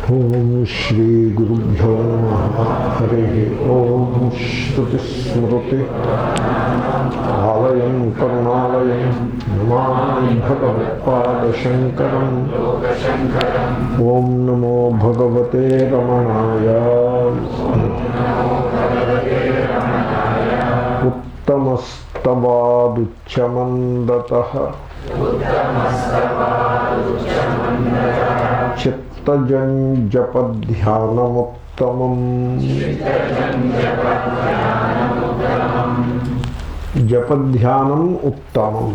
Om Shri Gurubhyo Namaha Hare Om Shruti Smriti Alayam Karunalayam Namani Bhagavad Shankaram Om Namo Bhagavate Ramanaya Uttamastavadutchamandataha Chittajan japadhyanamuttamam Japadhyanam uttamam.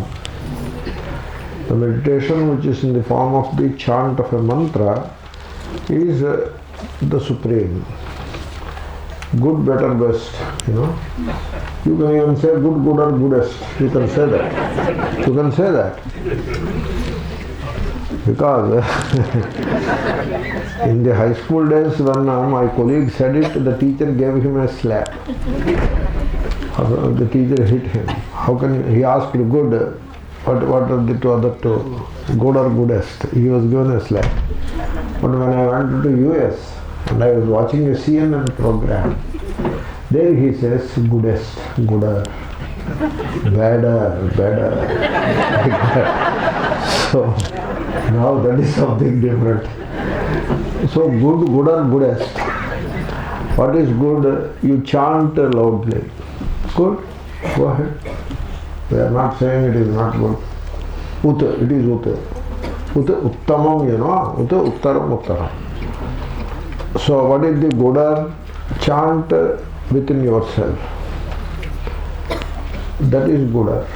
The meditation which is in the form of the chant of a mantra is the supreme. Good, better, best, You can even say good, gooder, goodest. You can say that. You can say that. Because in the high school days when my colleague said it, the teacher gave him a slap. The teacher hit him. How can he asked good? What are the two other two? Good or goodest? He was given a slap. But when I went to US and I was watching a CNN program, there he says goodest, gooder, better. So now that is something different. So good, gooder, goodest. What is good? You chant loudly. Good? Go ahead. We are not saying it is not good. Uta, it is uta. Uta uttamam, Uta uttaram uttaram. So what is the gooder? Chant within yourself. That is gooder.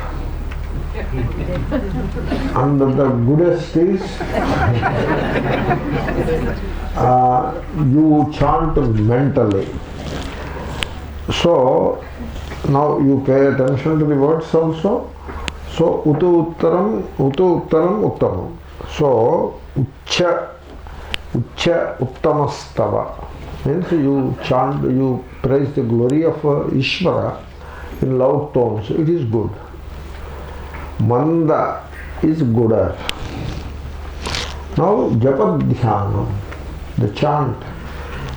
And the goodest is you chant mentally. So now you pay attention to the words also. So uttaram uttamam. So uccha uttamastava means you chant, you praise the glory of Ishvara in loud tones. It is good. Manda is gooder. Now japadhyanam, the chant,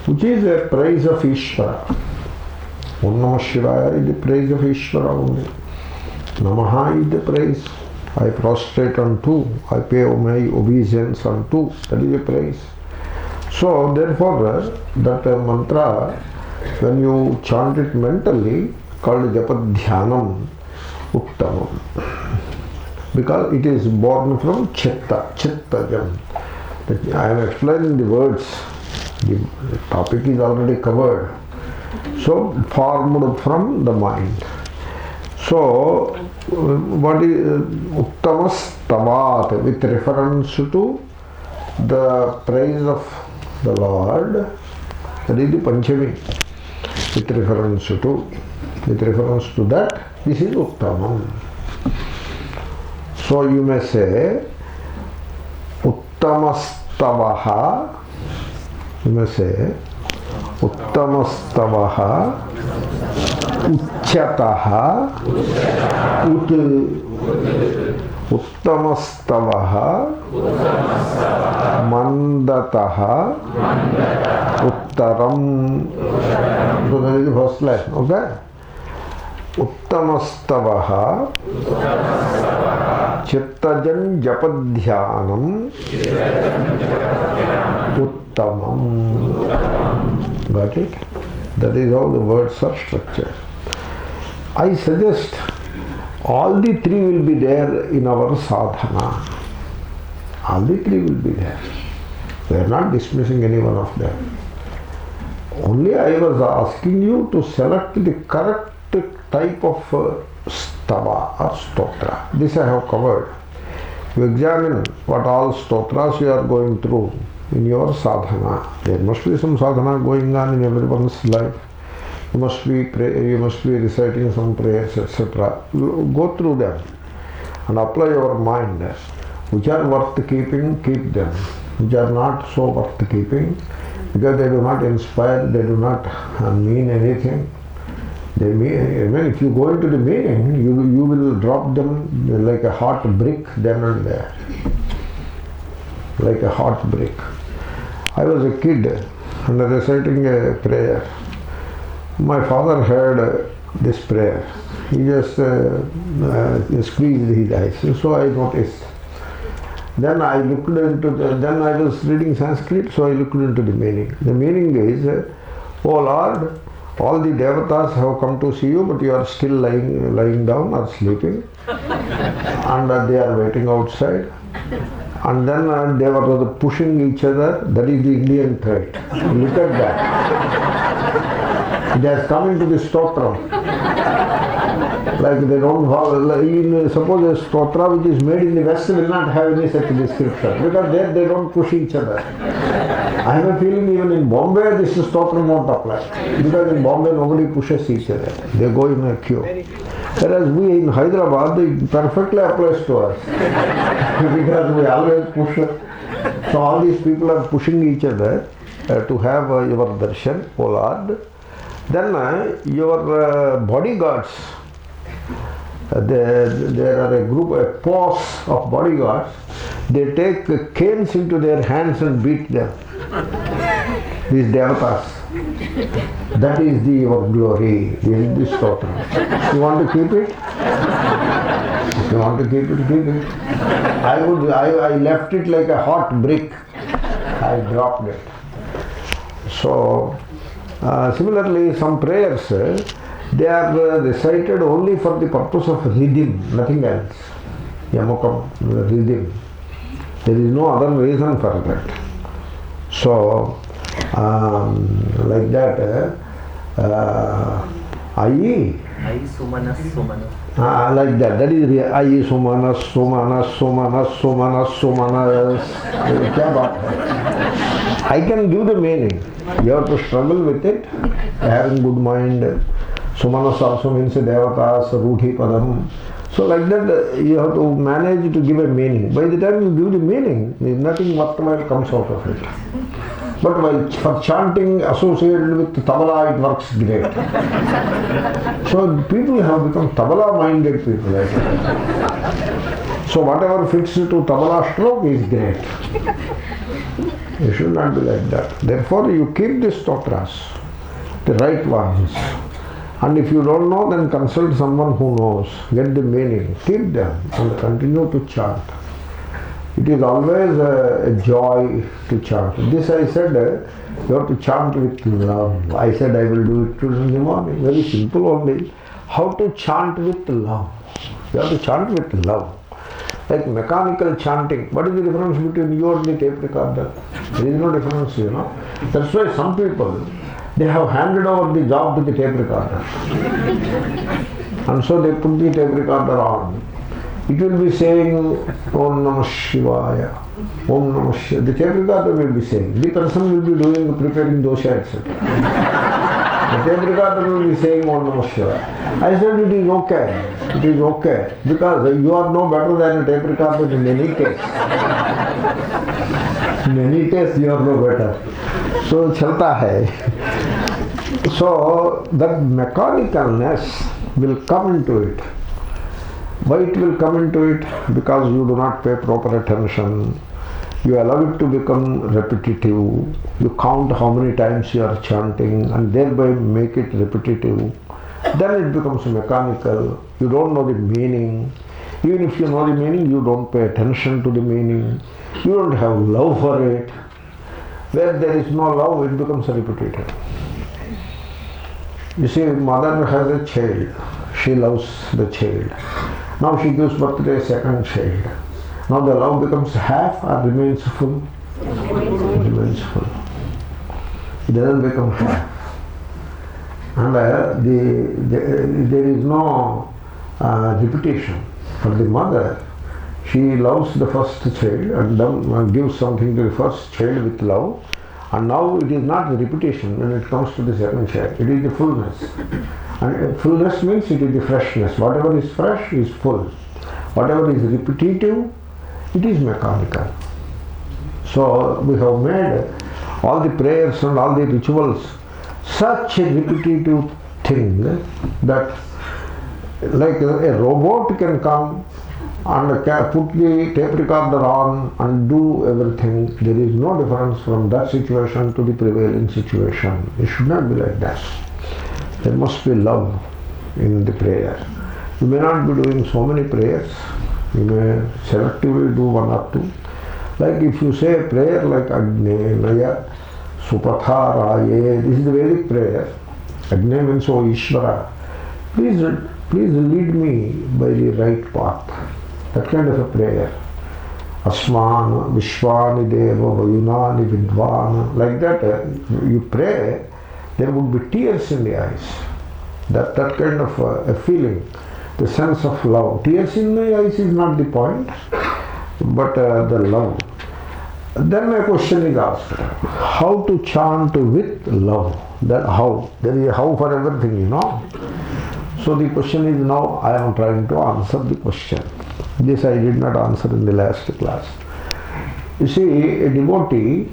which is a praise of Ishvara. Om Namah Shivaya is the praise of Ishvara only. Namaha is the praise. I prostrate unto, I pay my obeisance unto. That is a praise. So therefore that mantra, when you chant it mentally, called japadhyanam uttamam. Because it is born from chittajam. I am explaining the words. The topic is already covered. So formed from the mind. So what is uttamastavat with reference to the praise of the Lord, that is the Panchami. With reference to that, this is uttamam. So you may say uttamastavaha, you may say uttamastavaha uchyataha uttamastavaha mandataha uttaram. So that is the first line, okay? Uttamastavaha chittajan japadhyanam uttamam. Got it? That is how the words are structured. I suggest all the three will be there in our sadhana. All the three will be there. We are not dismissing any one of them. Only I was asking you to select the correct type of stava or stotra. This I have covered. You examine what all stotras you are going through in your sadhana. There must be some sadhana going on in everyone's life. You must be reciting some prayers, etc. Go through them and apply your mind. Which are worth keeping, keep them. Which are not so worth keeping, because they do not inspire, they do not mean anything. They mean, if you go into the meaning, you will drop them like a hot brick then and there. Like a hot brick. I was a kid and reciting a prayer. My father heard this prayer. He just squeezed his eyes. So I noticed. Then I looked into then I was reading Sanskrit, so I looked into the meaning. The meaning is, "Oh Lord, all the devatas have come to see you, but you are still lying down or sleeping, and they are waiting outside." And then they were pushing each other. That is the Indian trait. Look at that. It has come into the stotram. Like they don't have, suppose a stotra which is made in the West will not have any such description, because there they don't push each other. I have a feeling even in Bombay this stotram won't apply, because in Bombay nobody pushes each other. They go in a queue. Whereas we in Hyderabad, it perfectly applies to us. Because we always push. So all these people are pushing each other to have your darshan, O Lord. Then your bodyguards, there are a group, a posse of bodyguards, they take canes into their hands and beat them. These devatas. That is your glory, in this total. You want to keep it? If you want to keep it, keep it. I left it like a hot brick. I dropped it. So, similarly, some prayers, they are recited only for the purpose of rhythm, nothing else. Yamakam, rhythm. There is no other reason for that. So, like that, Ayi Sumanas Sumanas. Like that. That is Ayi Sumanas, Sumanas, Sumanas, Sumanas, Sumanas. I can give the meaning. You have to struggle with it, having good mind. Sumanas also means Devatas, Rudhi Padam. So like that, you have to manage to give a meaning. By the time you give the meaning, nothing worthwhile comes out of it. But while for chanting associated with tabla, it works great. So people have become tabla-minded people. So whatever fits to tabla stroke is great. You should not be like that. Therefore, you keep the stotras, the right ones. And if you don't know, then consult someone who knows. Get the meaning. Keep them and continue to chant. It is always a joy to chant. This I said, you have to chant with love. I said I will do it in the morning. Very simple only. How to chant with love? You have to chant with love. Like mechanical chanting. What is the difference between you and the tape recorder? There is no difference, you know. That's why some people, they have handed over the job to the tape recorder. And so they put the tape recorder on. It will be saying Om Namah Shivaya, Om Namah Shivaya. The tape recorder will be saying. The person will be preparing dosha, etc. The tape recorder will be saying Om Namah Shivaya. I said it is okay. It is okay. Because you are no better than a tape recorder in any case. In any case, you are no better. So, chalta hai. So, that mechanicalness will come into it. Why it will come into it? Because you do not pay proper attention. You allow it to become repetitive. You count how many times you are chanting and thereby make it repetitive. Then it becomes mechanical. You don't know the meaning. Even if you know the meaning, you don't pay attention to the meaning. You don't have love for it. Where there is no love, it becomes repetitive. You see, mother has a child. She loves the child. Now she gives birth to a second child. Now the love becomes half or remains full? It remains full. It doesn't become half. And there is no repetition. For the mother, she loves the first child and then gives something to the first child with love. And now it is not the repetition when it comes to the second child. It is the fullness. And fullness means it is the freshness. Whatever is fresh is full. Whatever is repetitive, it is mechanical. So we have made all the prayers and all the rituals such a repetitive thing that like a robot can come and put the tape recorder on and do everything, there is no difference from that situation to the prevailing situation. It should not be like that. There must be love in the prayer. You may not be doing so many prayers. You may selectively do one or two. Like if you say a prayer like Agne, Naya, Supatha, Raye, this is the Vedic prayer. Agne means, O Ishvara, please lead me by the right path. That kind of a prayer. Asman, Vishwani Deva, Vayunani Vidvana. Like that, you pray, there would be tears in the eyes. That kind of a feeling, the sense of love. Tears in the eyes is not the point, but the love. Then my question is asked, how to chant with love? That how? There is a how for everything, you know. So the question is now I am trying to answer the question. This I did not answer in the last class. You see, a devotee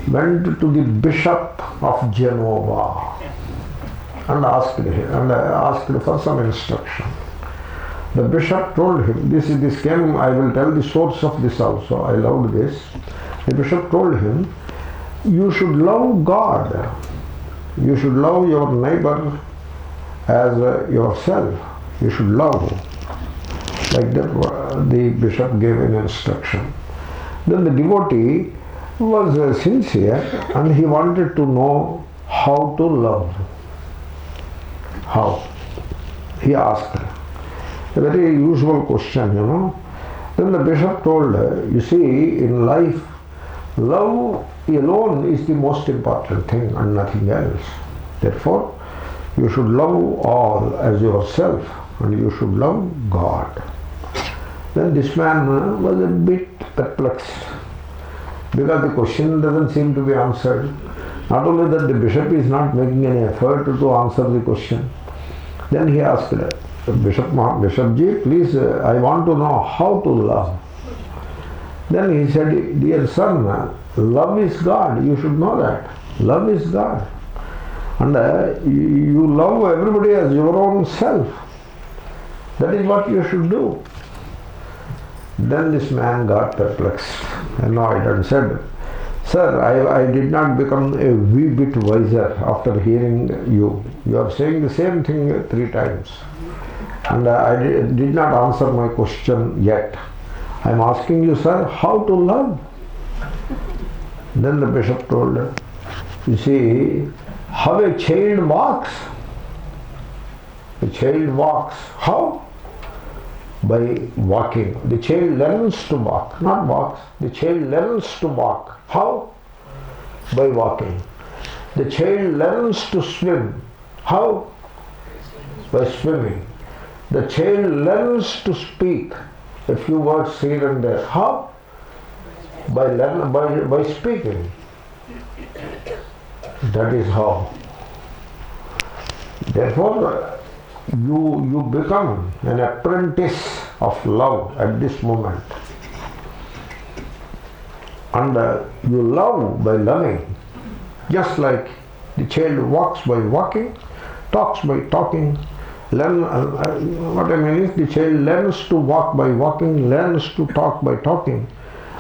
went to the Bishop of Genova and asked for some instruction. The bishop told him, this came, I will tell the source of this also, I loved this. The bishop told him, you should love God. You should love your neighbor as yourself. You should love. Like that, the bishop gave an instruction. Then the devotee was sincere and he wanted to know how to love. How? He asked. A very usual question, you know. Then the bishop told, you see, in life, love alone is the most important thing and nothing else. Therefore, you should love all as yourself and you should love God. Then this man was a bit perplexed because the question doesn't seem to be answered. Not only that, the bishop is not making any effort to answer the question. Then he asked, Bishopji, please, I want to know how to love. Then he said, dear son, love is God. You should know that. Love is God. And you love everybody as your own self. That is what you should do. Then this man got perplexed, annoyed, and said, sir, I did not become a wee bit wiser after hearing you. You are saying the same thing 3 times. And I did not answer my question yet. I am asking you, sir, how to love? Then the bishop told, you see, how a child walks. A child walks. How? By walking. The child learns to walk, not walks. The child learns to walk. How? By walking. The child learns to swim. How? By swimming. The child learns to speak a few words here and there. How? By speaking. That is how. Therefore, you become an apprentice of love at this moment. And you love by loving. Just like the child walks by walking, talks by talking. What I mean is, the child learns to walk by walking, learns to talk by talking,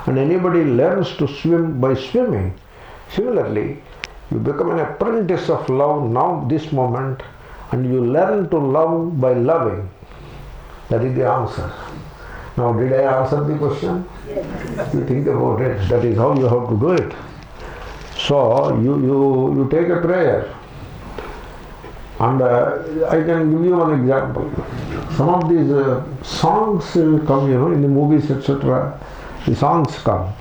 and anybody learns to swim by swimming. Similarly, you become an apprentice of love now, this moment, and you learn to love by loving. That is the answer. Now, did I answer the question? Yes. You think about it. That is how you have to do it. So, you take a prayer. And I can give you one example. Some of these songs come, in the movies, etc. The songs come.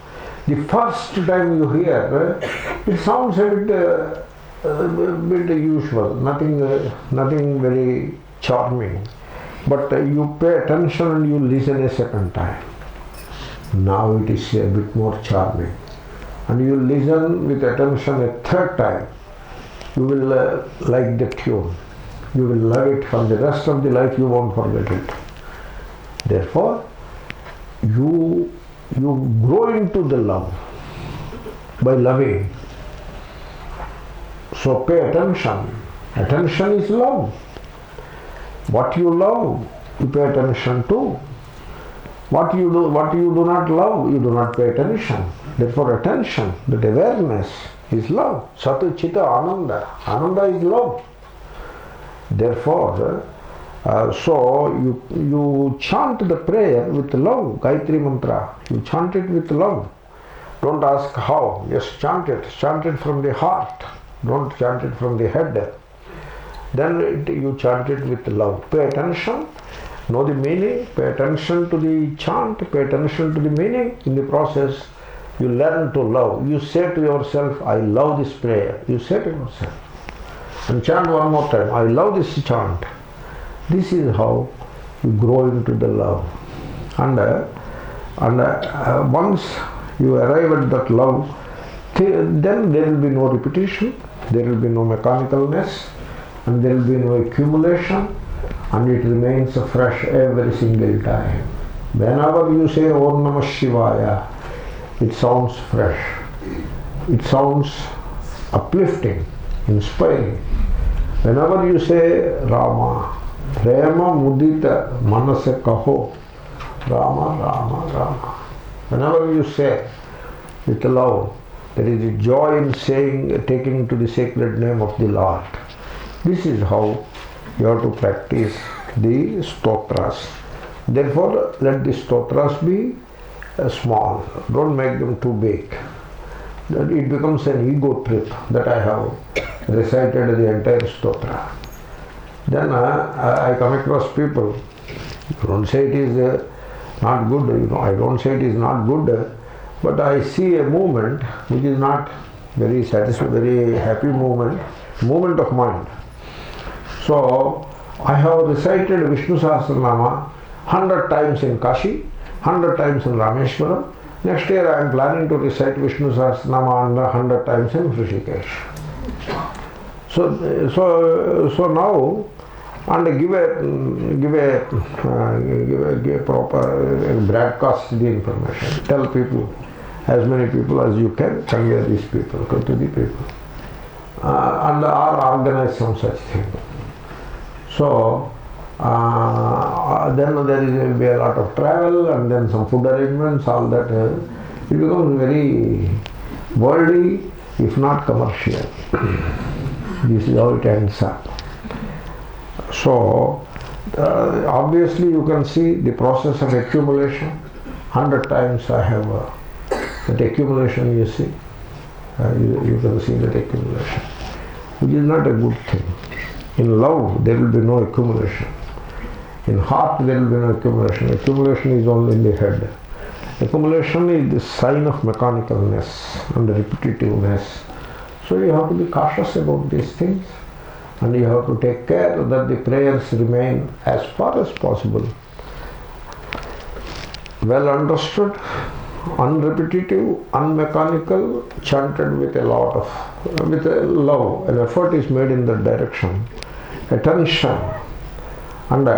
The first time you hear, it sounds a bit usual, nothing very charming. But you pay attention and you listen a second time. Now it is a bit more charming. And you listen with attention a third time. You will like the tune. You will love it for the rest of the life. You won't forget it. Therefore, you grow into the love by loving. So pay attention. Attention is love. What you love, you pay attention to. What you do not love, you do not pay attention. Therefore attention, that awareness is love. Satu Chita Ananda. Ananda is love. Therefore, so you chant the prayer with love, Gayatri Mantra. You chant it with love. Don't ask how. Just chant it. Chant it from the heart. Don't chant it from the head. Then you chant it with love. Pay attention. Know the meaning. Pay attention to the chant. Pay attention to the meaning. In the process, you learn to love. You say to yourself, I love this prayer. You say to yourself. And chant one more time. I love this chant. This is how you grow into the love. And once you arrive at that love, then there will be no repetition, there will be no mechanicalness, and there will be no accumulation, and it remains fresh every single time. Whenever you say Om Namah Shivaya, it sounds fresh. It sounds uplifting, inspiring. Whenever you say Rama, Prema Mudita Manase Kaho, Rama, Rama, Rama. Whenever you say with love, there is a joy in saying, taking to the sacred name of the Lord. This is how you have to practice the stotras. Therefore, let the stotras be small. Don't make them too big. It becomes an ego trip that I have recited the entire stotra. Then I come across people, don't say it is not good, I don't say it is not good, but I see a movement which is not very satisfying, very happy movement of mind. So I have recited Vishnu Sahasranama 100 times in Kashi, 100 times in Rameshwaram. Next year I am planning to recite Vishnu Sahasranama 100 times in Rishikesh. So now, and give a proper broadcast the information. Tell people, as many people as you can, convey these people, to the people, and organize some such thing. So then there will be a lot of travel, and then some food arrangements, all that. It becomes very worldly, if not commercial. This is how it ends up. So, obviously you can see the process of accumulation. 100 times I have that accumulation, you see. You can see that accumulation, which is not a good thing. In love, there will be no accumulation. In heart, there will be no accumulation. Accumulation is only in the head. Accumulation is the sign of mechanicalness and repetitiveness. So you have to be cautious about these things. And you have to take care that the prayers remain as far as possible well understood, unrepetitive, unmechanical, chanted with a love. An effort is made in that direction. Attention. And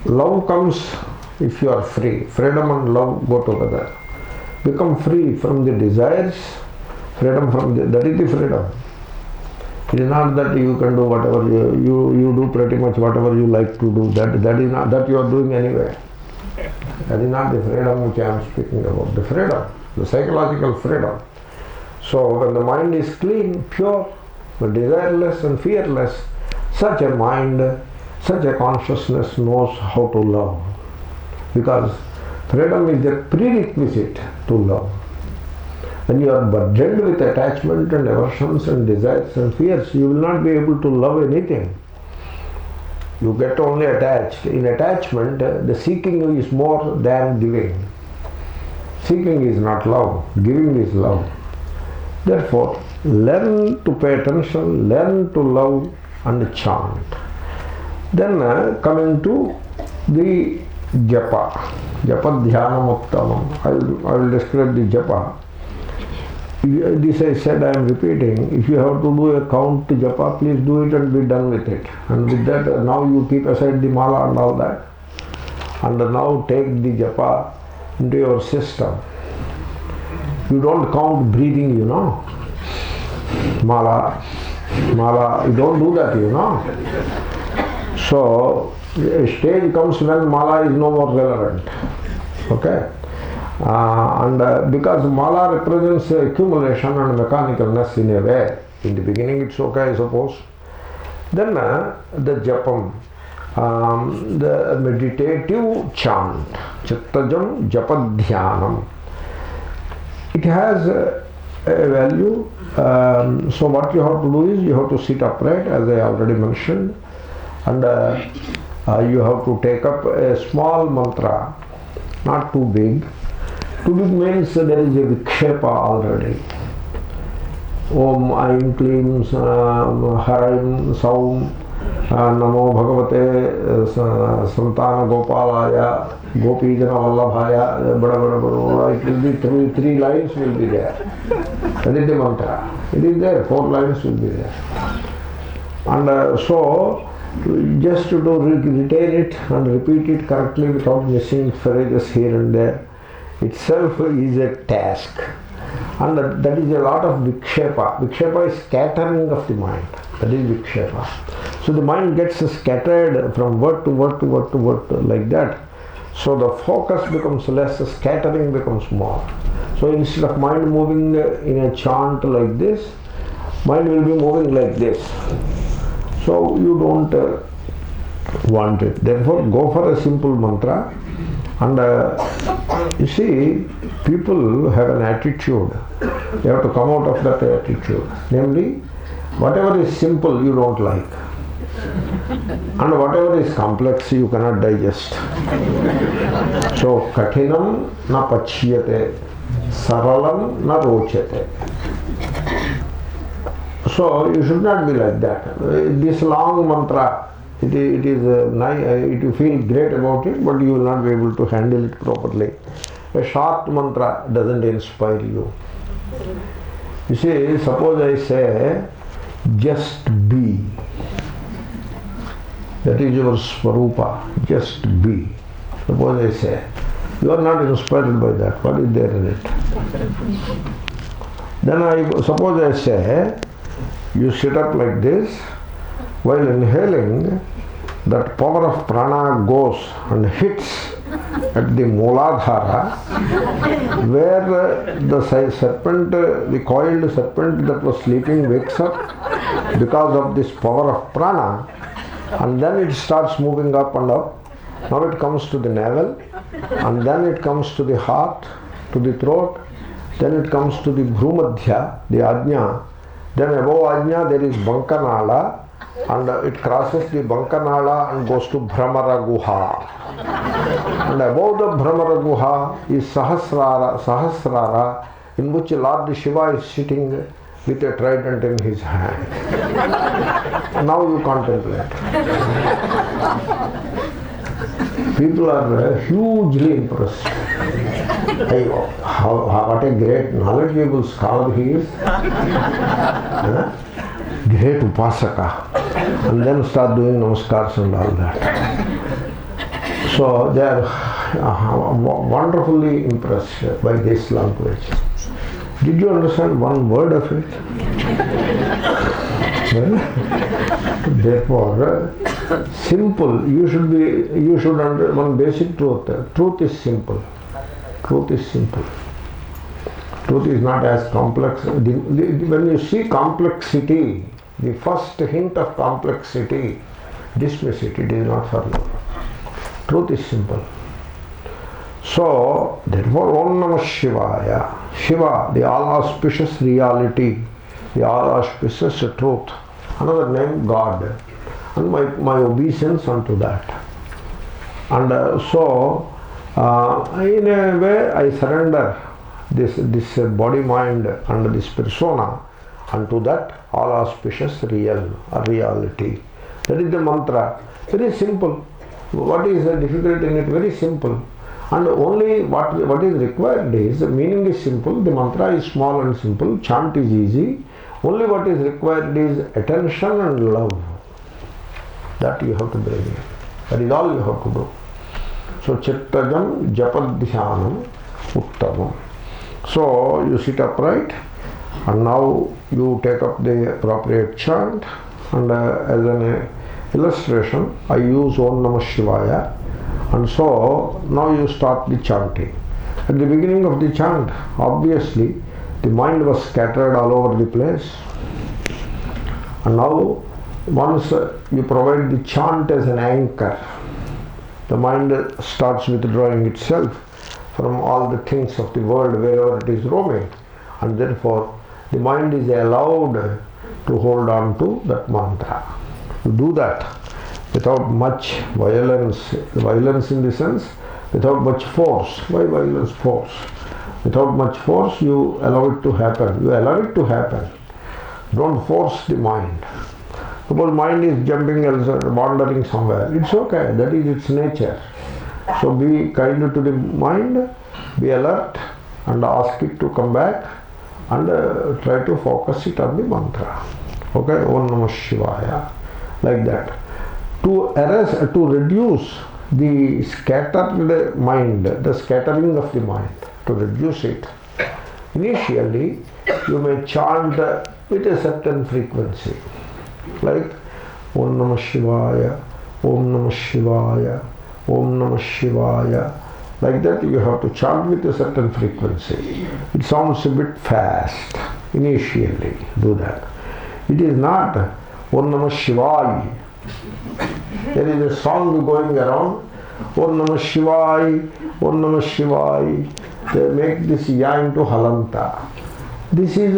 love comes if you are free. Freedom and love go together. Become free from the desires. Freedom from that is the freedom. It is not that you can do whatever you do pretty much whatever you like to do. That is not that you are doing anyway. That is not the freedom which I am speaking about. The freedom, the psychological freedom. So when the mind is clean, pure, desireless and fearless, such a mind, such a consciousness knows how to love. Because freedom is a prerequisite to love. When you are burdened with attachment and aversions and desires and fears, you will not be able to love anything. You get only attached. In attachment, the seeking is more than giving. Seeking is not love, giving is love. Therefore, learn to pay attention, learn to love and chant. Then coming to the japa. Japa dhyanam uttamam. I will describe the japa. This I said, I am repeating. If you have to do a count to japa, please do it and be done with it. And with that, now you keep aside the mala and all that. And now take the japa into your system. You don't count breathing, you know. Mala, you don't do that, you know. So, a stage comes when mala is no more relevant. Okay? Because mala represents accumulation and mechanicalness in a way. In the beginning it's okay, I suppose. Then the japam, the meditative chant, chittajam japadhyanam. It has a value. So what you have to do is you have to sit upright, as I already mentioned, and you have to take up a small mantra, not too big. Too big means there is a vikshepa already. Om Aim Klim Harim Saum Namo Bhagavate Santana Gopalaya Gopijana Vallabhaya Bada. It will be three lines will be there. That is the mantra. It is there, 4 lines will be there. And so just to retain it and repeat it correctly without missing phrases here and there itself is a task. And that is a lot of vikshepa. Vikshepa is scattering of the mind. That is vikshepa. So the mind gets scattered from word to word to word to word like that. So the focus becomes less, scattering becomes more. So instead of mind moving in a chant like this, mind will be moving like this. So you don't want it. Therefore go for a simple mantra. And you see, people have an attitude. They have to come out of that attitude. Namely, whatever is simple you don't like. And whatever is complex you cannot digest. So, kathinam na pachyate, saralam na rochate. So, you should not be like that. This long mantra, it is nice, you feel great about it, but you will not be able to handle it properly. A short mantra doesn't inspire you. You see, suppose I say, just be. That is your swarupa, just be. Suppose I say, you are not inspired by that. What is there in it? Then suppose I say, you sit up like this, while inhaling, that power of prana goes and hits at the Mooladhara, where the serpent, the coiled serpent that was sleeping wakes up because of this power of prana, and then it starts moving up and up. Now it comes to the navel, and then it comes to the heart, to the throat, then it comes to the Bhrumadhya, the Ajna. Then above Ajna there is Bankanala, and it crosses the Bankanala and goes to Bhramara Guha. And above the Bhramara Guha is Sahasrara, in which Lord Shiva is sitting with a trident in his hand. Now you contemplate. People are hugely impressed. Hey, what a great knowledgeable scholar he is. Great upasaka. And then start doing namaskars and all that. So they are wonderfully impressed by this language. Did you understand one word of it? Therefore, simple, you should understand one basic truth. Truth is simple. Truth is simple. Truth is not as complex. When you see complexity, the first hint of complexity, dismiss it. It is not for you. Truth is simple. So, therefore, Om Namah Shivaya. Shiva, the all-auspicious reality, the all-auspicious truth. Another name, God. And my obeisance unto that. And in a way, I surrender this body, mind, and this persona unto that all-auspicious reality. That is the mantra. Very simple. What is difficult in it? Very simple. And only what is required is, the meaning is simple, the mantra is small and simple, chant is easy. Only what is required is attention and love. That you have to bring in. That is all you have to do. So, Chittajam Japadhyanam Uttamam. So, you sit upright and now you take up the appropriate chant, and as an illustration, I use Om Namah Shivaya, And so now you start the chanting. At the beginning of the chant, obviously, the mind was scattered all over the place. And now, once you provide the chant as an anchor, the mind starts withdrawing itself from all the things of the world wherever it is roaming. And therefore, the mind is allowed to hold on to that mantra. To do that without much violence in the sense, without much force. Why violence? Force. Without much force, you allow it to happen. You allow it to happen. Don't force the mind. Suppose mind is jumping elsewhere, wandering somewhere. It's okay. That is its nature. So be kind to the mind, be alert, and ask it to come back, and try to focus it on the mantra. Okay, Om Namah Shivaya, like that. To reduce the scattered mind, the scattering of the mind, to reduce it, initially you may chant with a certain frequency, like Om Namah Shivaya, Om Namah Shivaya, Om Namah Shivaya. Like that you have to chant with a certain frequency. It sounds a bit fast initially. Do that. It is not Om Namah Shivaya. There is a song going around, Om Namah Shivaya, Om Namah Shivaya. They make this ya into halanta. This is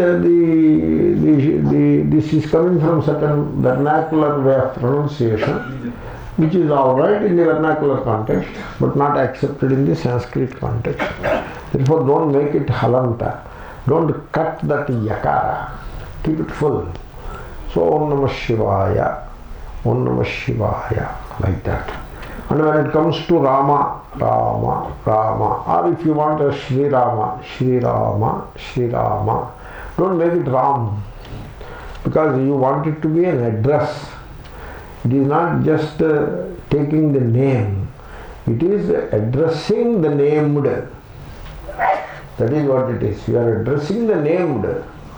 this is coming from certain vernacular way of pronunciation, which is all right in the vernacular context, but not accepted in the Sanskrit context. Therefore, don't make it halanta. Don't cut that yakara. Keep it full. So, Om Namah Shivaya, Om Namah Shivaya, like that. And when it comes to Rama, Rama, Rama, or if you want a Shri Rama, Shri Rama, Shri Rama, don't make it Ram, because you want it to be an address. It is not just taking the name, it is addressing the named. That is what it is. You are addressing the named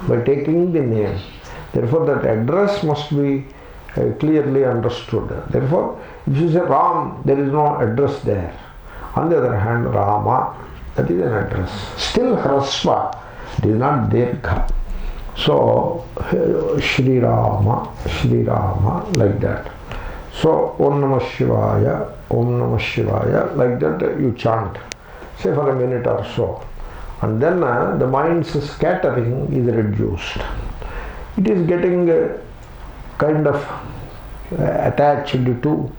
by taking the name. Therefore, that address must be clearly understood. Therefore, if you say Ram, there is no address there. On the other hand, Rama, that is an address. Still Hrasva, it is not Dirgha. So, Shri Rama, like that. So, Om Namah Shivaya, Om Namah Shivaya, like that you chant, say for a minute or so. And then the mind's scattering is reduced. It is getting kind of attached to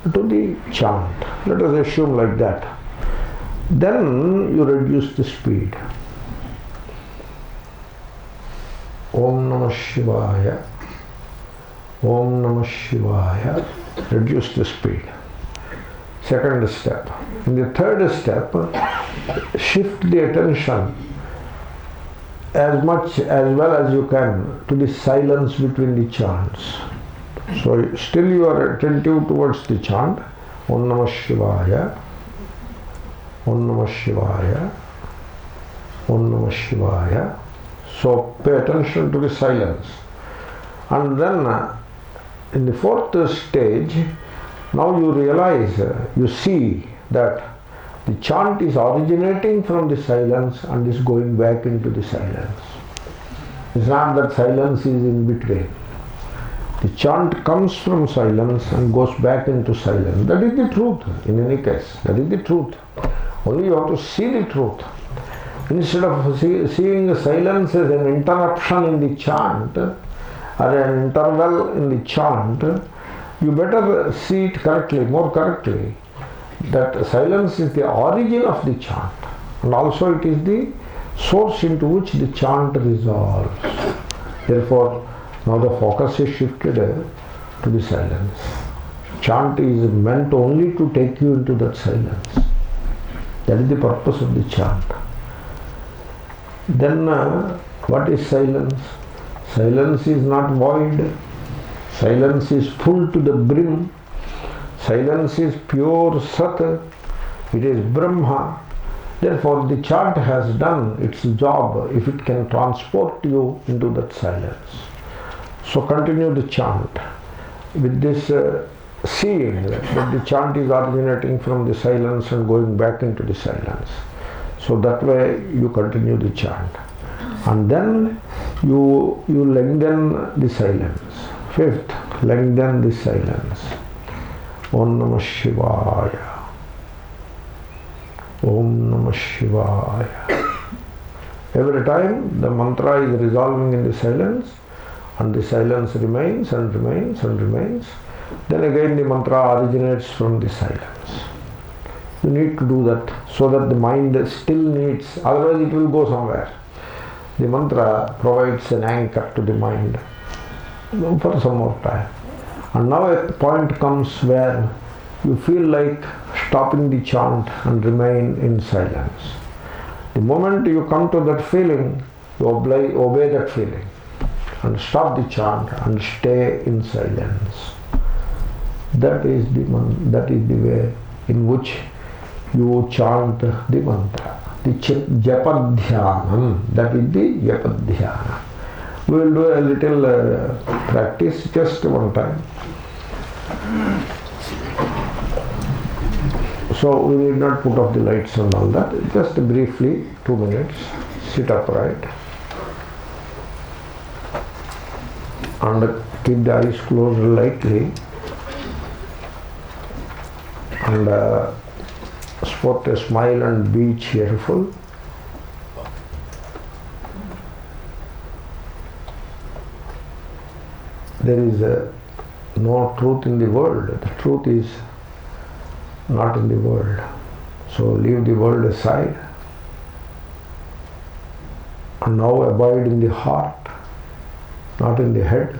the chant. Let us assume like that. Then you reduce the speed. Om Namah Shivaya, Om Namah Shivaya, reduce the speed. Second step. In the third step, shift the attention as much as well as you can to the silence between the chants. So still you are attentive towards the chant, Om Namah Shivaya, Om Namah Shivaya, Om Namah Shivaya. So pay attention to the silence. And then in the fourth stage, now you realize, you see that the chant is originating from the silence and is going back into the silence. It's not that silence is in between. The chant comes from silence and goes back into silence. That is the truth in any case. That is the truth. Only you have to see the truth. Instead of seeing the silence as an interruption in the chant or an interval in the chant, you better see it correctly, more correctly, that silence is the origin of the chant, and also it is the source into which the chant resolves. Therefore, now the focus is shifted to the silence. Chant is meant only to take you into that silence. That is the purpose of the chant. Then what is silence? Silence is not void. Silence is full to the brim. Silence is pure Sat. It is Brahma. Therefore, the chant has done its job if it can transport you into that silence. So continue the chant with this seeing that the chant is originating from the silence and going back into the silence. So that way you continue the chant. And then you lengthen the silence. Fifth, lengthen the silence. Om Namah Shivaya. Om Namah Shivaya. Every time the mantra is resolving in the silence, and the silence remains and remains and remains, then again the mantra originates from the silence. You need to do that so that the mind still needs, otherwise it will go somewhere. The mantra provides an anchor to the mind for some more time. And now a point comes where you feel like stopping the chant and remain in silence. The moment you come to that feeling, you obey that feeling and stop the chant and stay in silence. That is the way in which you chant the mantra. The japadhyanam, that is the japadhyana. We will do a little practice just one time. So we need not put off the lights and all that. Just briefly, 2 minutes, sit upright and keep the eyes closed lightly and sport a smile and be cheerful. There is no truth in the world. The truth is not in the world. So leave the world aside and now abide in the heart, not in the head,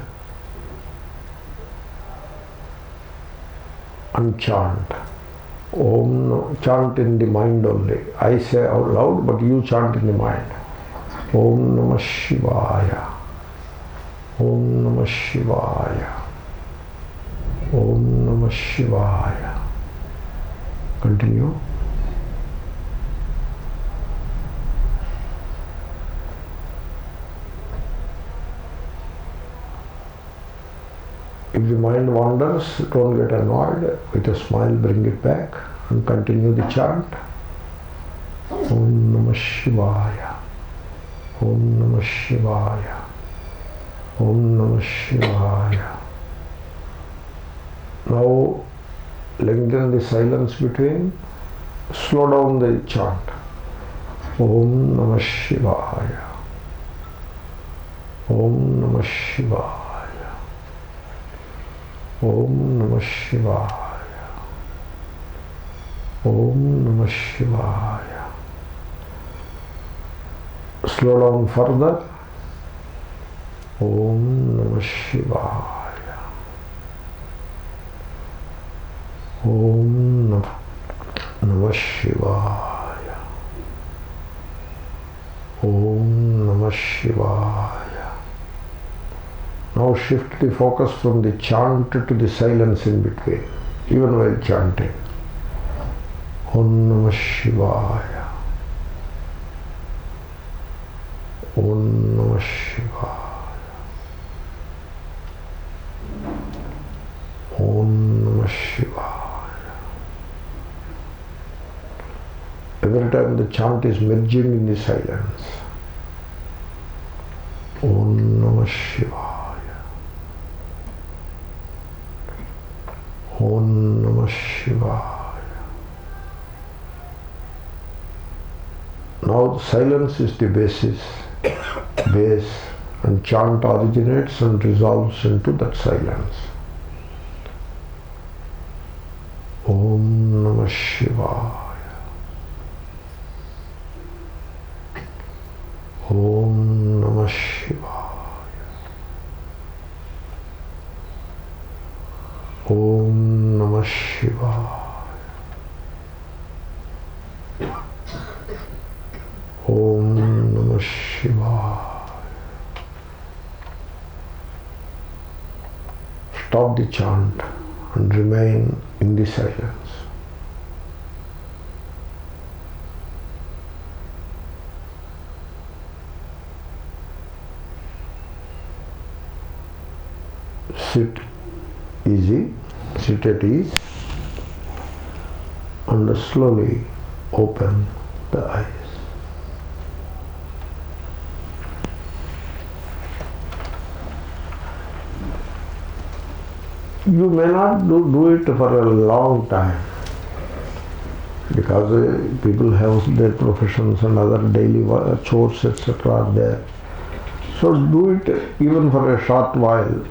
and chant. Om, chant in the mind only. I say out loud, but you chant in the mind. Om Namah Shivaya. Om Namah Shivaya. Om Namah Shivaya. Continue. If the mind wanders, don't get annoyed. With a smile, bring it back and continue the chant. Om Namah Shivaya. Om Namah Shivaya. Om Namah Shivaya. Now lengthen the silence between. Slow down the chant. Om Namah Shivaya. Om Namah Shivaya. Om Namah Shivaya. Om Namah Shivaya. Slow down further. Om Namah Shivaya. Om Namah Shivaya. Om Namah Shivaya. Now shift the focus from the chant to the silence in between, even while chanting. Om Namah Shivaya. Om Namah Shivaya. Om Namah Shivaya. Every time the chant is merging in the silence. Om Namah Shivaya. Om Namah Shivaya. Now silence is the base, and chant originates and resolves into that silence. Om Namah Shivaya. Om Namah Shivaya. Om Namah Shivaya. Om Namah Shivaya. Stop the chant and remain in the silence. Sit easy, sit at ease and slowly open the eyes. You may not do it for a long time because people have their professions and other daily chores, etc. are there. So do it even for a short while,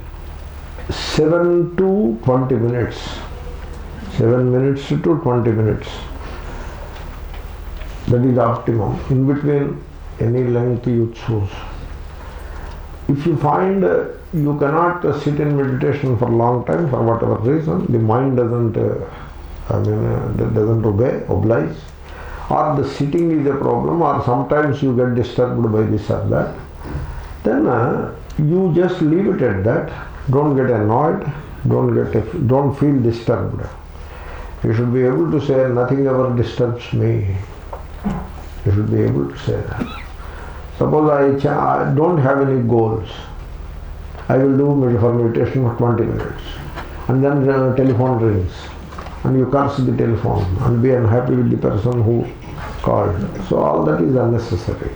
7 to 20 minutes. 7 minutes to 20 minutes. That is optimum. In between, any length you choose. If you find you cannot sit in meditation for a long time for whatever reason, the mind doesn't oblige, or the sitting is a problem, or sometimes you get disturbed by this or that, then you just leave it at that. Don't get annoyed, don't feel disturbed. You should be able to say, nothing ever disturbs me. You should be able to say that. Suppose I don't have any goals. I will do for meditation for 20 minutes. And then the telephone rings. And you curse the telephone and be unhappy with the person who called. So all that is unnecessary.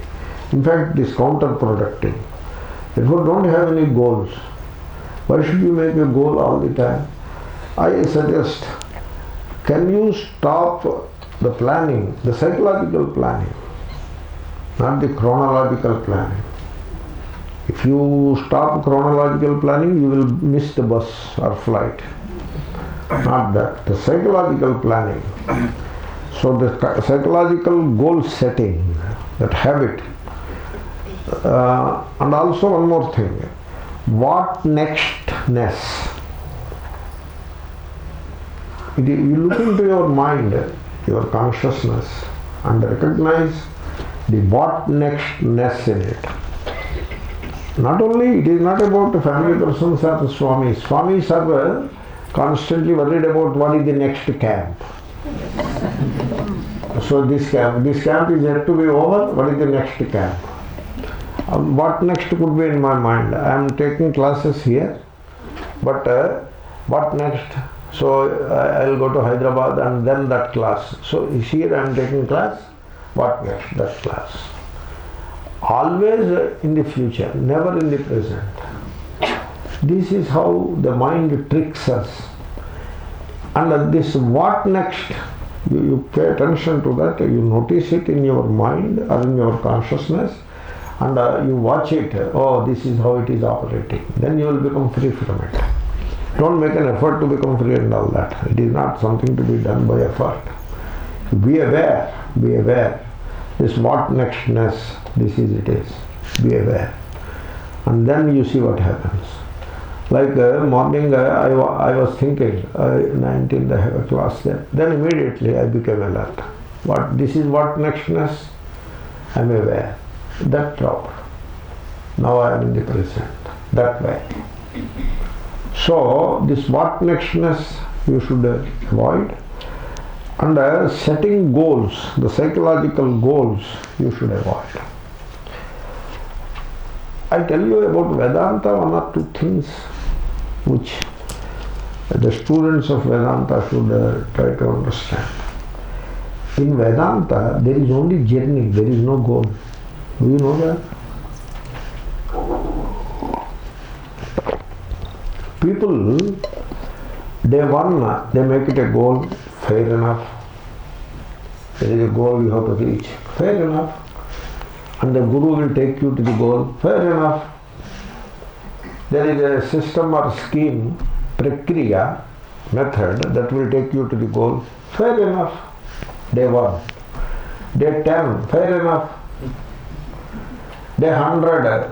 In fact, it is counterproductive. Therefore, don't have any goals. Why should you make a goal all the time? I suggest, can you stop the planning, the psychological planning, not the chronological planning? If you stop chronological planning, you will miss the bus or flight. Not that. The psychological planning. So the psychological goal setting, that habit. And also one more thing. What nextness? You look into your mind, your consciousness, and recognize the what nextness in it. Not only, it is not about family persons or Swamis. Swamis are constantly worried about what is the next camp. So this camp is yet to be over, what is the next camp? What next could be in my mind? I am taking classes here, but what next? So I will go to Hyderabad and then that class. So here I am taking class, what next? That class. Always in the future, never in the present. This is how the mind tricks us. And this what next, you pay attention to that, you notice it in your mind or in your consciousness, and you watch it. Oh, this is how it is operating. Then you will become free from it. Don't make an effort to become free and all that. It is not something to be done by effort. Be aware, be aware. This what nextness, this is it is. Be aware. And then you see what happens. Like morning I was thinking, 19th I have a class there. Then immediately I became alert. What this is what nextness? I am aware. That dropped. Now I am in the present. That way. So this what nextness you should avoid. And setting goals, the psychological goals, you should avoid. I tell you about Vedanta, one or two things which the students of Vedanta should try to understand. In Vedanta, there is only journey, there is no goal. Do you know that? People, day one, they make it a goal, fair enough. There is a goal you have to reach, fair enough. And the Guru will take you to the goal, fair enough. There is a system or scheme, prakriya, method that will take you to the goal, fair enough. Day 1. Day 10, fair enough. Day 100,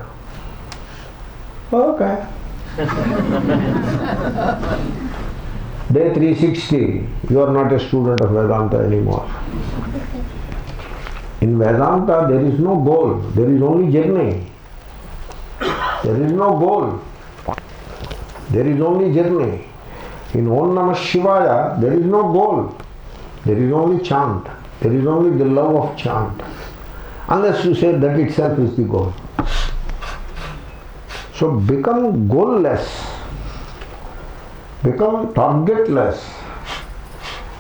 okay. Day 360, you are not a student of Vedanta anymore. In Vedanta, there is no goal, there is only journey. There is no goal, there is only journey. In Om Namah Shivaya, there is no goal, there is only chant, there is only the love of chant. Unless you say that itself is the goal. So become goalless. Become targetless.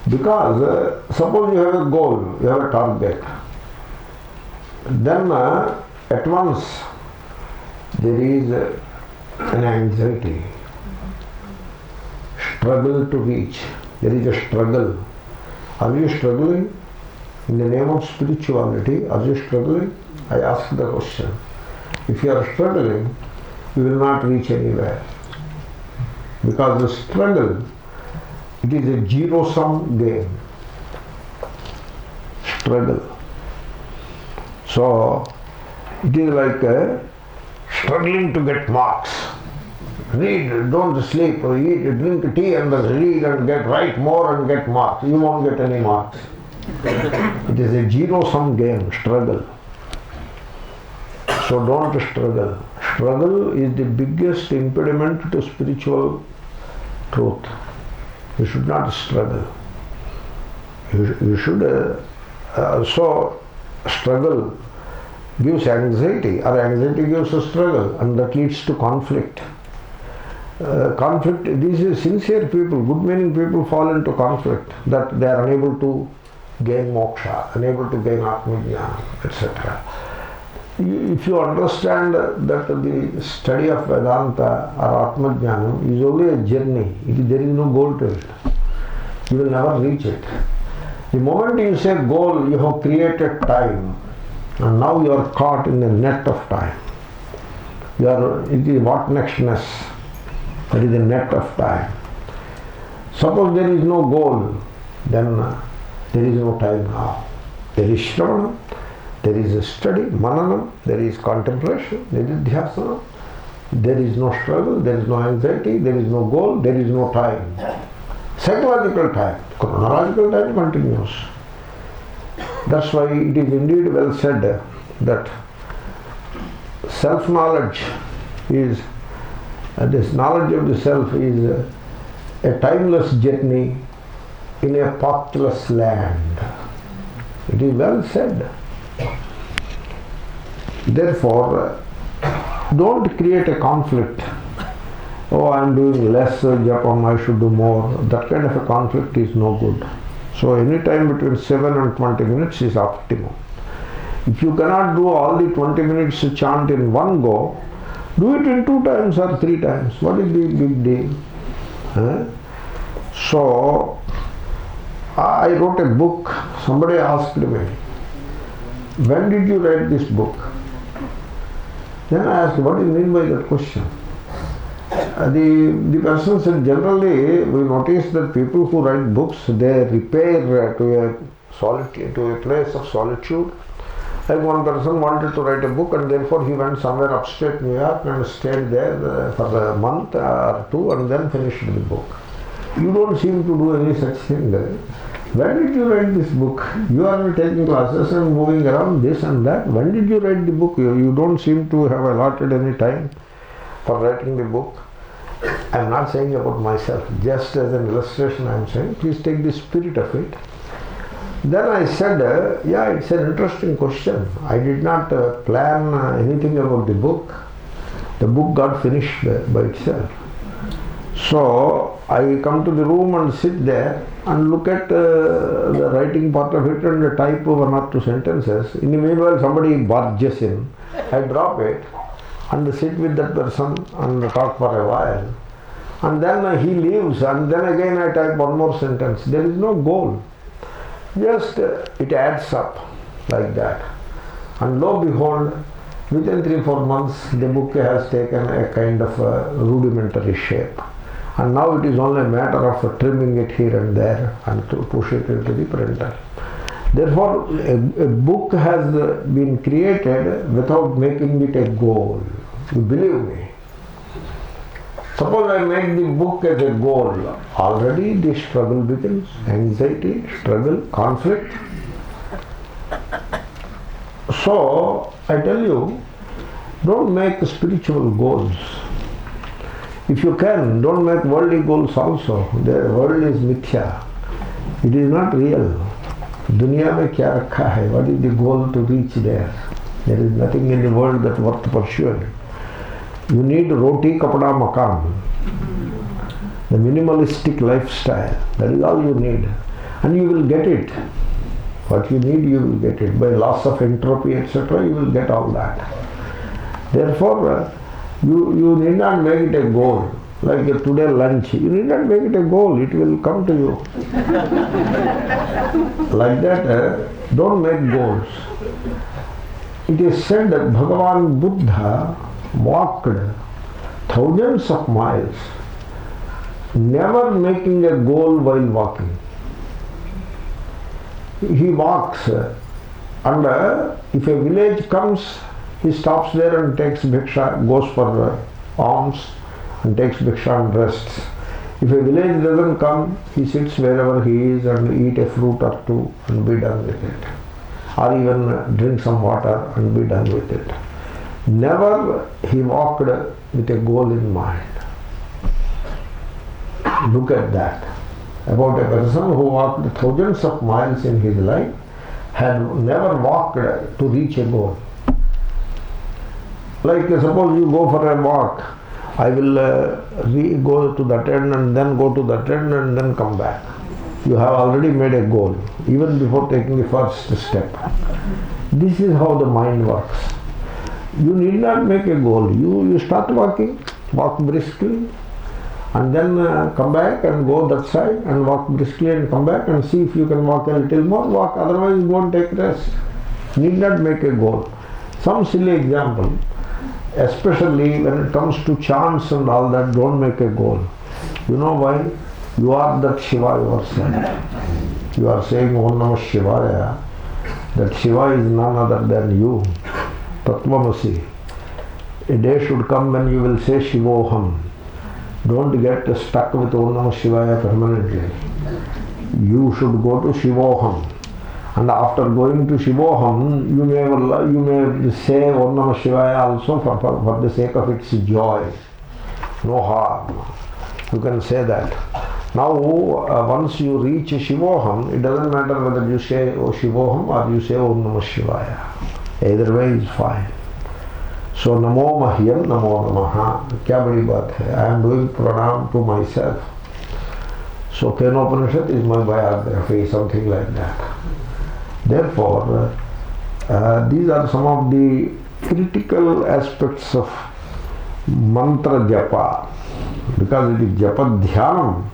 Because suppose you have a goal, you have a target. Then at once there is an anxiety, struggle to reach. There is a struggle. Are you struggling? In the name of spirituality, are you struggling? I ask the question. If you are struggling, you will not reach anywhere. Because the struggle, it is a zero-sum game. Struggle. So, it is like struggling to get marks. Read, don't sleep, eat, drink tea and read and write more and get marks. You won't get any marks. It is a zero-sum game, struggle. So don't struggle. Struggle is the biggest impediment to spiritual truth. You should not struggle. You should, so struggle gives anxiety, or anxiety gives a struggle, and that leads to conflict. Conflict, these are sincere people, good meaning people fall into conflict, that they are unable to gain moksha, unable to gain atmajnana, etc. If you understand that the study of Vedanta or atmajnana is only a journey, there is no goal to it. You will never reach it. The moment you say goal, you have created time, and now you are caught in the net of time. It is what nextness. That is the net of time. Suppose there is no goal, then there is no time now. There is shravana, there is a study, mananam, there is contemplation, there is dhyasana, there is no struggle, there is no anxiety, there is no goal, there is no time. Psychological time, chronological time continues. That's why it is indeed well said that self-knowledge is, this knowledge of the self is a timeless journey in a pathless land. It is well said. Therefore, don't create a conflict. Oh, I am doing less japam, I should do more. That kind of a conflict is no good. So any time between 7 and 20 minutes is optimum. If you cannot do all the 20 minutes chant in one go, do it in 2 times or 3 times. What is the big deal? So, I wrote a book. Somebody asked me, when did you write this book? Then I asked, what do you mean by that question? The person said, generally we notice that people who write books, they repair to a place of solitude. Like one person wanted to write a book, and therefore he went somewhere upstate New York and stayed there for a month or 2 and then finished the book. You don't seem to do any such thing. When did you write this book? You are taking classes and moving around this and that. When did you write the book? You don't seem to have allotted any time for writing the book. I am not saying about myself, just as an illustration I am saying. Please take the spirit of it. Then I said, yeah, it's an interesting question. I did not plan anything about the book. The book got finished by itself. So I come to the room and sit there and look at the writing part of it and type 1 or 2 sentences. In the meanwhile, somebody barges in. I drop it and sit with that person and talk for a while. And then he leaves, and then again I type 1 more sentence. There is no goal. Just it adds up like that. And lo and behold, within 3-4 months, the book has taken a kind of a rudimentary shape. And now it is only a matter of trimming it here and there and to push it into the printer. Therefore, a book has been created without making it a goal. You believe me. Suppose I make the book as a goal. Already the struggle begins. Anxiety, struggle, conflict. So, I tell you, don't make spiritual goals. If you can, don't make worldly goals also. The world is mithya. It is not real. Dunya mein kya rakha hai? What is the goal to reach there? There is nothing in the world that worth pursuing. You need roti, kapda, makan. the minimalistic lifestyle. That is all you need. And you will get it. What you need, you will get it. By loss of entropy, etc., you will get all that. Therefore, you need not make it a goal. Like today lunch, you need not make it a goal. It will come to you. Like that, don't make goals. It is said that Bhagavan Buddha walked thousands of miles, never making a goal while walking. He walks, and if a village comes, he stops there and takes bhiksha, goes for alms and takes bhiksha and rests. If a village doesn't come, he sits wherever he is and eat a fruit or two and be done with it. Or even drink some water and be done with it. Never he walked with a goal in mind. Look at that. About a person who walked thousands of miles in his life had never walked to reach a goal. Like suppose you go for a walk, I will go to that end and then go to that end and then come back. You have already made a goal, even before taking the first step. This is how the mind works. You need not make a goal. You start walking, walk briskly, and then come back and go that side and walk briskly and come back and see if you can walk a little more, walk, otherwise go and take rest. Need not make a goal. Some silly example, especially when it comes to chants and all that, don't make a goal. You know why? You are that Shiva yourself. You are saying Om Namah Shivaya. That Shiva is none other than you. Tattvamasi. A day should come when you will say Shivoham. Don't get stuck with Om Namah Shivaya permanently. You should go to Shivoham. And after going to Shivoham, you may say Om Namah Shivaya also for the sake of its joy. No harm. You can say that. Now, once you reach Shivoham, it doesn't matter whether you say Shivoham or you say Om Namah Shivaya. Either way is fine. So, Namo Mahyam, Namo Namaha. Kya badi baat hai? I am doing pranam to myself. So, Kenopanishad is my biography, something like that. Therefore, these are some of the critical aspects of mantra japa, because it is japa dhyanam.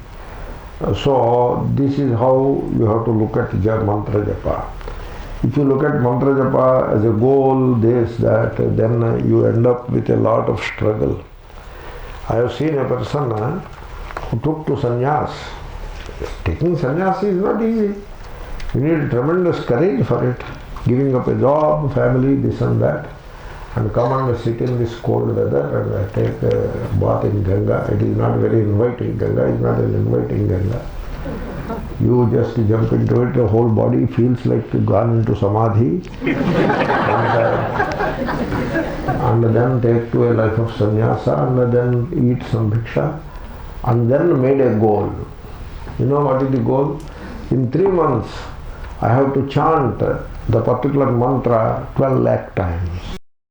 So this is how you have to look at mantra japa. If you look at mantra japa as a goal, this, that, then you end up with a lot of struggle. I have seen a person who took to sannyas. Taking sannyas is not easy. You need tremendous courage for it. Giving up a job, family, this and that, and come and sit in this cold weather and take a bath in Ganga. It is not very inviting. Ganga is not an inviting Ganga. You just jump into it, the whole body feels like gone into samadhi, and then take to a life of sannyasa, and then eat some bhiksha, and then made a goal. You know what is the goal? In 3 months, I have to chant the particular mantra 12 lakh times.